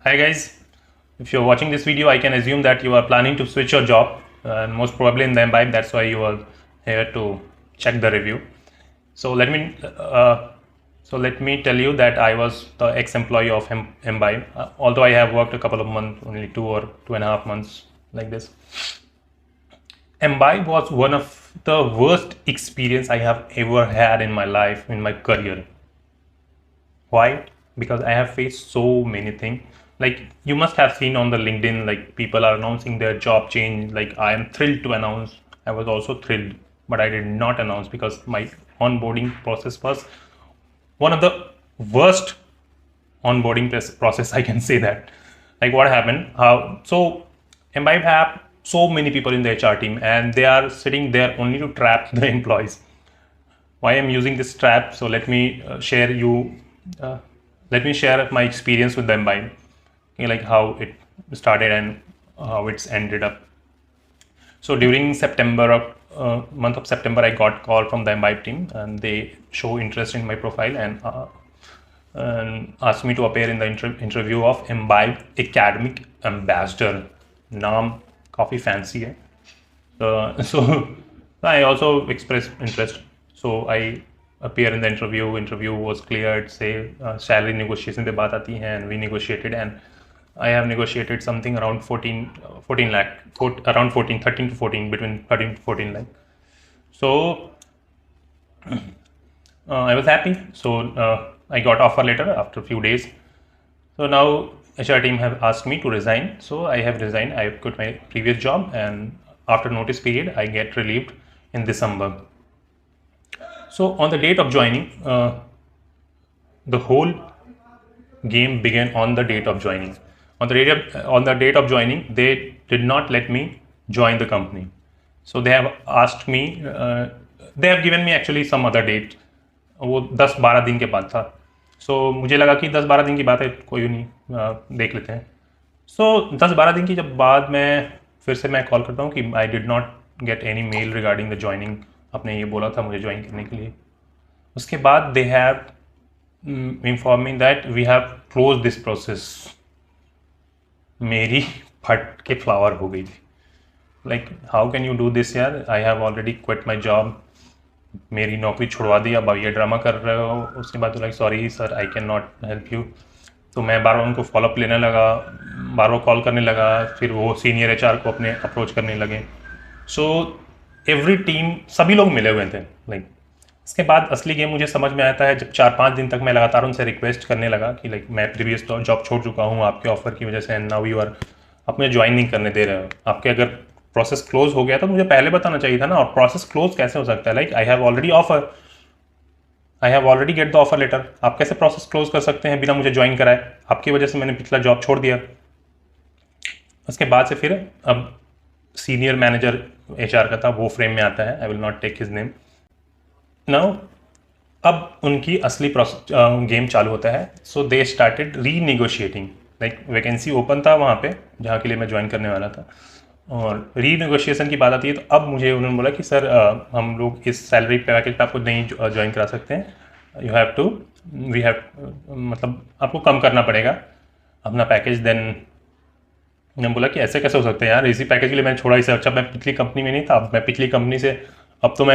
Hi guys, if you're watching this video, I can assume that you are planning to switch your job, and most probably in the Imbibe. That's why you are here to check the review. So let me tell you that I was the ex-employee of Imbibe. Although I have worked a couple of months, only 2.5 months like this. Imbibe was one of the worst experience I have ever had in my life, in my career. Why? Because I have faced so many things. Like you must have seen on the LinkedIn, like people are announcing their job change. Like I am thrilled to announce. I was also thrilled, but I did not announce because my onboarding process was one of the worst onboarding process. I can say that. Like what happened? So Imbibe have so many people in the HR team, and they are sitting there only to trap the employees. Why I'm using this trap? So let me share my experience with the Imbibe, like how it started and how it's ended up. So during month of September, I got call from the Imbibe team, and they show interest in my profile and asked me to appear in the interview of Imbibe Academic Ambassador. नाम काफ़ी fancy है. So I also expressed interest. So I appear in the interview. Interview was cleared. Say salary negotiation पे बात आती है, and we negotiated, and I have negotiated something around 14 lakh, around 13 to 14, between 13 to 14 lakh. So I was happy. So I got offer letter after a few days. So now HR team have asked me to resign. So I have resigned. I quit my previous job, and after notice period, I get relieved in December. So on the date of joining, the whole game began on the date of joining. On the date of joining, they did not let me join the company. So they have asked me, they have given me actually some other date. वो 10-12 दिन के बाद था. So मुझे लगा कि 10-12 दिन की बात है, कोई नहीं, देख लेते हैं. So 10-12 दिन की जब बाद फिर से मैं कॉल करता हूँ कि I did not get any mail regarding the joining. आपने ये बोला था मुझे ज्वाइन करने के लिए. उसके बाद they have informing that we have close this process. मेरी फट के फ्लावर हो गई थी. Like how can you do this यार, I have already quit my job. मेरी नौकरी छुड़वा दी, अब ये ड्रामा कर रहे हो. उसके बाद like sorry sir, I can not help you. तो मैं बार बार उनको फॉलोअप लेने लगा, बार बार कॉल करने लगा. फिर वो सीनियर एचआर को अपने अप्रोच करने लगे. सो एवरी टीम, सभी लोग मिले हुए थे. लाइक इसके बाद असली गेम मुझे समझ में आता है जब 4-5 दिन तक मैं लगातार उनसे रिक्वेस्ट करने लगा कि लाइक मैं प्रीवियस जॉब छोड़ चुका हूँ आपके ऑफर की वजह से, एंड नाउ यू आर, आप मुझे ज्वाइन नहीं करने दे रहे हो. आपके अगर प्रोसेस क्लोज हो गया तो मुझे पहले बताना चाहिए था ना. और प्रोसेस क्लोज कैसे हो सकता है? Like I have already get the offer letter. आप कैसे प्रोसेस क्लोज कर सकते हैं बिना मुझे ज्वाइन कराए? आपकी वजह से मैंने पिछला जॉब छोड़ दिया. उसके बाद से फिर अब सीनियर मैनेजर एचआर का था, वो फ्रेम में आता है. I will not take his name now. अब उनकी असली गेम चालू होता है. So they started renegotiating. Like vacancy open था वहाँ पे जहाँ के लिए मैं ज्वाइन करने वाला था, और रीनेगोशिएशन की बात आती है. तो अब मुझे उन्होंने बोला कि सर हम लोग इस सैलरी पैकेज पे आपको नहीं ज्वाइन करा सकते हैं. यू हैव टू, मतलब आपको कम करना पड़ेगा अपना पैकेज. देन मैंने बोला कि ऐसे कैसे हो सकते हैं यार, इसी पैकेज के लिए मैंने छोड़ा. इससे अच्छा मैं पिछली कंपनी में नहीं था. अब मैं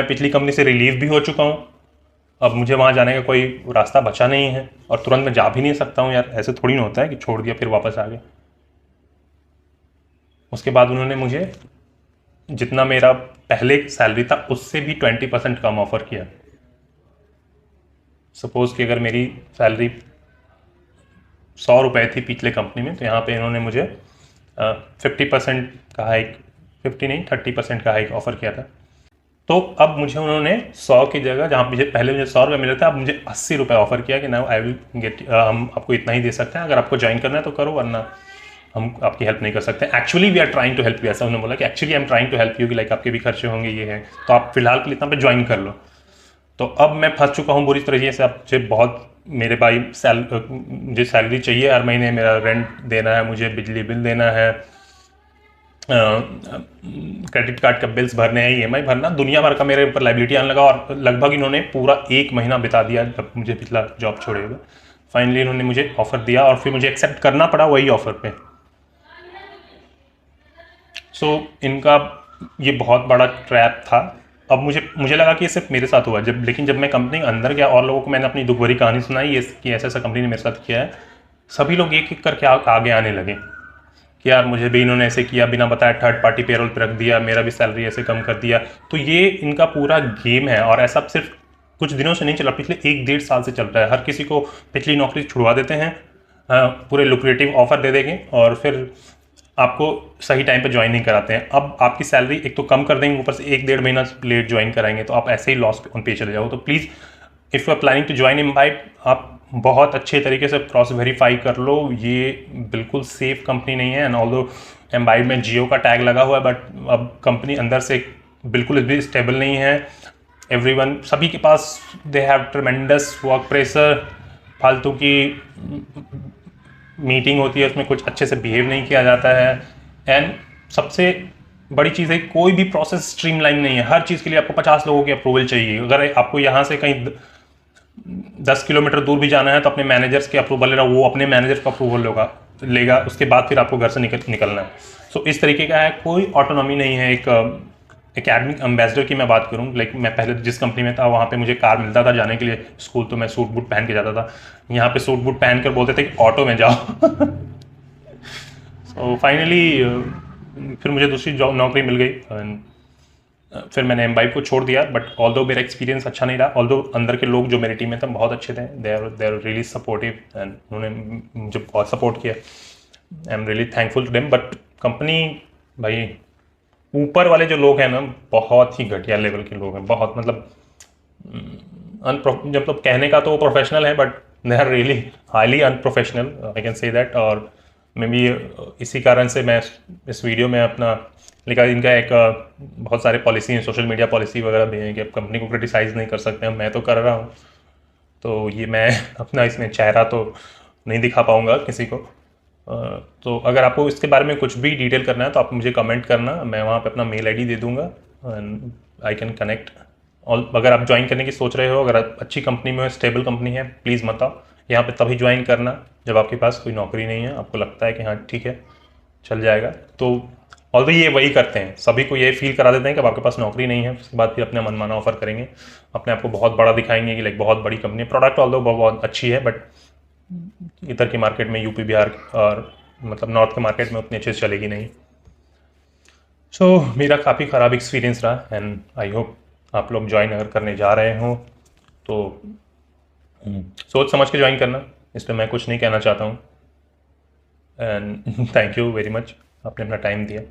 पिछली कंपनी से रिलीव भी हो चुका हूँ. अब मुझे वहाँ जाने का कोई रास्ता बचा नहीं है, और तुरंत मैं जा भी नहीं सकता हूँ यार. ऐसे थोड़ी ना होता है कि छोड़ दिया फिर वापस आ गए. उसके बाद उन्होंने मुझे जितना मेरा पहले सैलरी था उससे भी 20% कम ऑफर किया. सपोज कि अगर मेरी सैलरी 100 रुपये थी पिछले कंपनी में, तो यहाँ पे इन्होंने मुझे 50% का हाइक, 50 नहीं 30% का हाइक ऑफर किया था. तो अब मुझे उन्होंने 100 की जगह, जहाँ पहले मुझे 100 रुपये मिले थे, अब मुझे 80 रुपये ऑफर किया कि नाउ आई विल गेट, हम आपको इतना ही दे सकते हैं. अगर आपको ज्वाइन करना है तो करो, वरना हम आपकी हेल्प नहीं कर सकते. Actually we are trying to help you. ऐसा उन्होंने बोला कि actually I am trying to help you, कि लाइक आपके भी खर्चे होंगे, ये है, तो आप फिलहाल के लिए इतना पे ज्वाइन कर लो. तो अब मैं फंस चुका हूँ बुरी तरीके से. अब मुझे बहुत, मेरे भाई मुझे सैलरी चाहिए हर महीने. मेरा रेंट देना है, मुझे बिजली बिल देना है, क्रेडिट कार्ड का बिल्स भरने हैं, ईएमआई भरना, दुनिया भर का मेरे ऊपर लाइबिलिटी आने लगा. और लगभग इन्होंने पूरा 1 महीना बिता दिया जब मुझे पिछला जॉब छोड़े हुए. फाइनली इन्होंने मुझे ऑफ़र दिया और फिर मुझे एक्सेप्ट करना पड़ा वही ऑफ़र पे। सो इनका ये बहुत बड़ा ट्रैप था। अब मुझे लगा कि ये सिर्फ मेरे साथ हुआ, लेकिन जब मैं कंपनी के अंदर गया और लोगों को मैंने अपनी दुख भरी कहानी सुनाई ये कि ऐसा ऐसा कंपनी ने मेरे साथ किया है, सभी लोग एक एक करके आगे आने लगे कि यार मुझे भी इन्होंने ऐसे किया, बिना बताए थर्ड पार्टी पेरोल पर रख दिया, मेरा भी सैलरी ऐसे कम कर दिया। तो ये इनका पूरा गेम है और ऐसा सिर्फ कुछ दिनों से नहीं चला, पिछले 1-1.5 साल से चल रहा है। हर किसी को पिछली नौकरी छुड़वा देते हैं, पूरे लुक्रेटिव ऑफर दे देंगे और फिर आपको सही टाइम पे ज्वाइन नहीं कराते हैं। अब आपकी सैलरी एक तो कम कर देंगे, ऊपर से 1-1.5 महीना लेट ज्वाइन कराएंगे, तो आप ऐसे ही लॉस पे चले जाओ। तो please if you are planning to join Embibe, आप बहुत अच्छे तरीके से क्रॉस वेरीफाई कर लो। ये बिल्कुल सेफ कंपनी नहीं है। एंड ऑल्दो एम्बाइब में जियो का टैग लगा हुआ है, बट अब कंपनी अंदर से बिल्कुल भी स्टेबल नहीं है। एवरीवन, सभी के पास they have tremendous work pressure, फालतू की मीटिंग होती है उसमें कुछ अच्छे से बिहेव नहीं किया जाता है। एंड सबसे बड़ी चीज़ है, कोई भी प्रोसेस स्ट्रीमलाइन नहीं है। हर चीज़ के लिए आपको 50 लोगों की अप्रूवल चाहिए। अगर आपको यहाँ से कहीं 10 किलोमीटर दूर भी जाना है तो अपने मैनेजर्स के अप्रूवल लेना, वो अपने मैनेजर का अप्रूवल लेगा, उसके बाद फिर आपको घर से निकलना है। सो इस तरीके का है, कोई ऑटोनॉमी नहीं है। एक एकेडमिक एम्बेसडर की मैं बात करूं, लाइक मैं पहले जिस कंपनी में था वहाँ पे मुझे कार मिलता था जाने के लिए स्कूल, तो मैं सूट बूट पहन के जाता था। यहाँ पे सूट बूट पहन कर बोलते थे कि ऑटो में जाओ। सो फाइनली फिर मुझे दूसरी जॉब नौकरी मिल गई। फिर मैंने एम्बाइब को छोड़ दिया, बट ऑल्दो मेरा एक्सपीरियंस अच्छा नहीं रहा। ऑल्दो अंदर के लोग जो मेरी टीम में थे बहुत अच्छे थे, they are really supportive and उन्होंने मुझे बहुत सपोर्ट किया। I am really thankful to them. But company, भाई ऊपर वाले जो लोग हैं ना, बहुत ही घटिया लेवल के लोग हैं। बहुत मतलब मतलब कहने का तो वो प्रोफेशनल है, but they are really highly unprofessional, I can say that. और मे बी इसी कारण से मैं इस वीडियो में अपना लिखा, इनका एक बहुत सारे पॉलिसी हैं, सोशल मीडिया पॉलिसी वगैरह भी हैं कि अब कंपनी को क्रिटिसाइज़ नहीं कर सकते हैं। मैं तो कर रहा हूँ, तो ये मैं अपना इसमें चेहरा तो नहीं दिखा पाऊँगा किसी को। तो अगर आपको इसके बारे में कुछ भी डिटेल करना है तो आप मुझे कमेंट करना, मैं वहाँ पे अपना मेल आईडी दे दूँगा एंड आई कैन कनेक्ट। और अगर आप ज्वाइन करने की सोच रहे हो, अगर आप अच्छी कंपनी में हो, स्टेबल कंपनी है, प्लीज़ मत आओ यहाँ पे। तभी ज्वाइन करना जब आपके पास कोई नौकरी नहीं है, आपको लगता है कि हाँ ठीक है चल जाएगा। तो ऑल्दो ये वही करते हैं, सभी को ये फील करा देते हैं कि अब आपके पास नौकरी नहीं है, उसके बाद फिर अपने मनमाना ऑफर करेंगे, अपने आप को बहुत बड़ा दिखाएंगे कि लाइक बहुत बड़ी कंपनी। प्रोडक्ट ऑल्दो बहुत अच्छी है, बट इधर की मार्केट में, यूपी बिहार और मतलब नॉर्थ के मार्केट में उतनी अच्छे से चलेगी नहीं। सो मेरा काफ़ी ख़राब एक्सपीरियंस रहा एंड आई होप आप लोग ज्वाइन अगर करने जा रहे हो तो सोच समझ के ज्वाइन करना, इसलिए मैं कुछ नहीं कहना चाहता हूँ। And thank you very much, आपने अपना टाइम दिया।